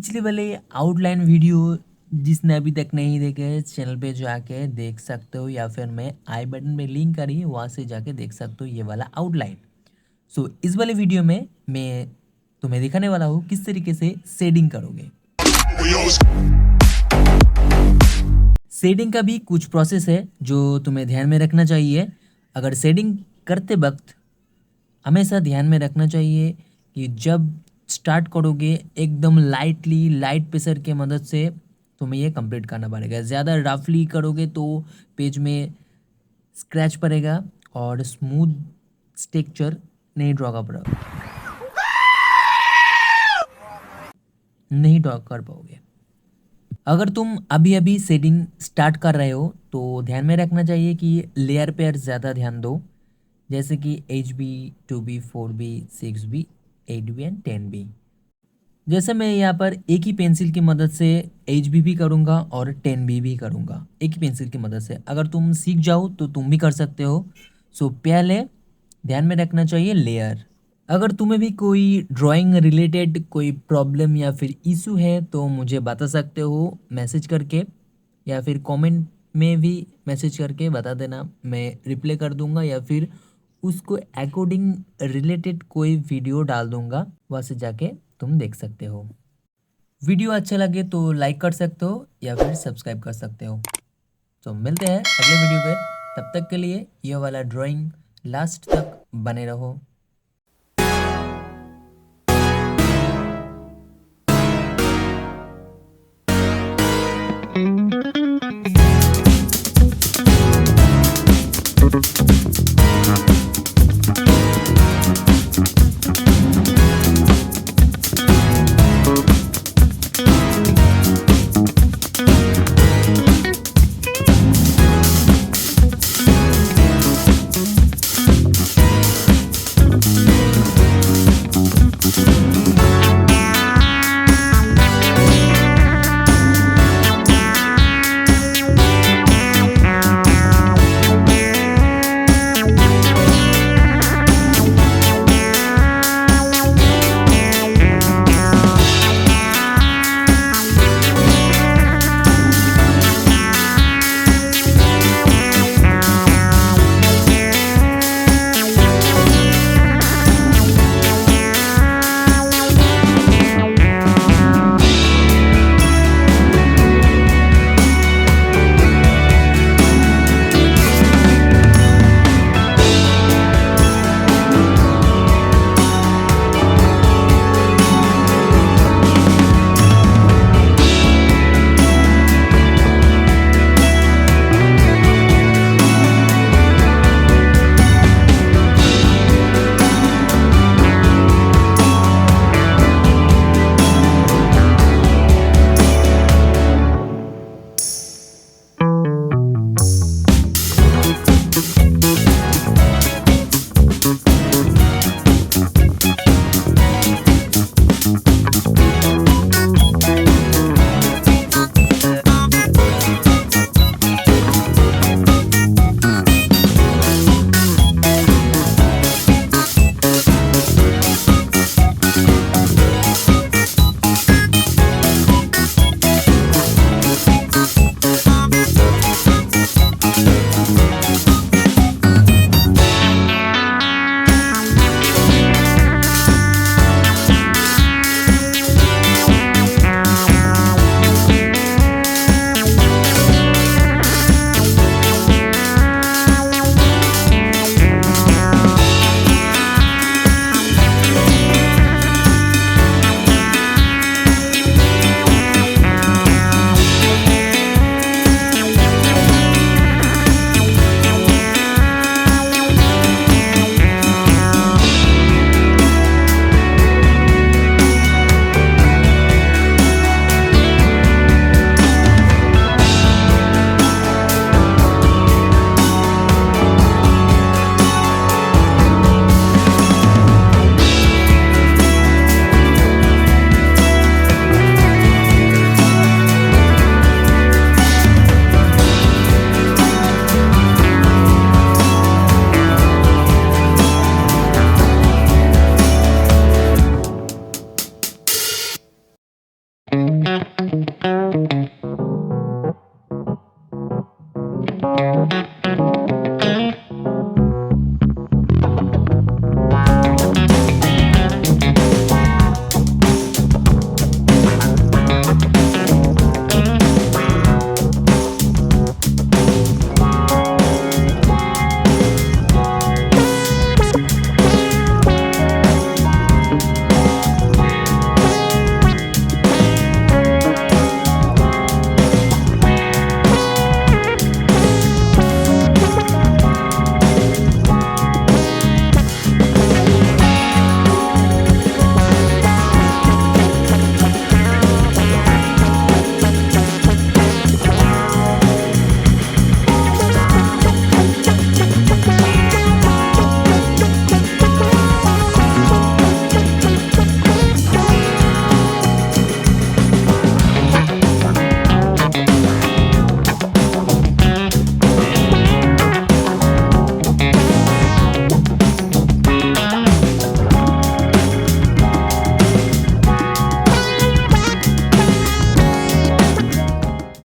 पिछले वाले outline video जिसने अभी तक नहीं देखे चैनल पे जाके देख सकते हो, या फिर मैं आई बटन में लिंक करी वहाँ से जाके देख सकते हो ये वाला आउटलाइन। सो इस वाले वीडियो में मैं तुम्हें दिखाने वाला हूँ किस तरीके से शेडिंग करोगे। शेडिंग का भी कुछ प्रोसेस है जो तुम्हें ध्यान में रखना चाहिए। अगर शेडिंग करते वक्त हमेशा ध्यान में रखना चाहिए कि जब स्टार्ट करोगे एकदम लाइटली लाइट प्रेशर के मदद से तुम्हें ये कंप्लीट करना पड़ेगा। ज़्यादा रफली करोगे तो पेज में स्क्रैच पड़ेगा और स्मूथ टेक्सचर नहीं ड्रॉ कर पाओगे। अगर तुम अभी अभी शेडिंग स्टार्ट कर रहे हो तो ध्यान में रखना चाहिए कि लेयर पर ज़्यादा ध्यान दो, जैसे कि HB 2B 4B 6B 8B and 10B। जैसे मैं यहाँ पर एक ही पेंसिल की मदद से HB भी करूँगा और 10B भी करूँगा एक ही पेंसिल की मदद से। अगर तुम सीख जाओ तो तुम भी कर सकते हो। सो पहले ध्यान में रखना चाहिए लेयर। अगर तुम्हें भी कोई ड्राइंग रिलेटेड कोई प्रॉब्लम या फिर इशू है तो मुझे बता सकते हो मैसेज करके, या फिर कमेंट में भी मैसेज करके बता देना, मैं रिप्लाई कर दूंगा या फिर उसको अकॉर्डिंग रिलेटेड कोई वीडियो डाल दूंगा, वहाँ से जाके तुम देख सकते हो। वीडियो अच्छा लगे तो लाइक कर सकते हो या फिर सब्सक्राइब कर सकते हो। तो मिलते हैं अगले वीडियो पे, तब तक के लिए ये वाला ड्राइंग लास्ट तक बने रहो।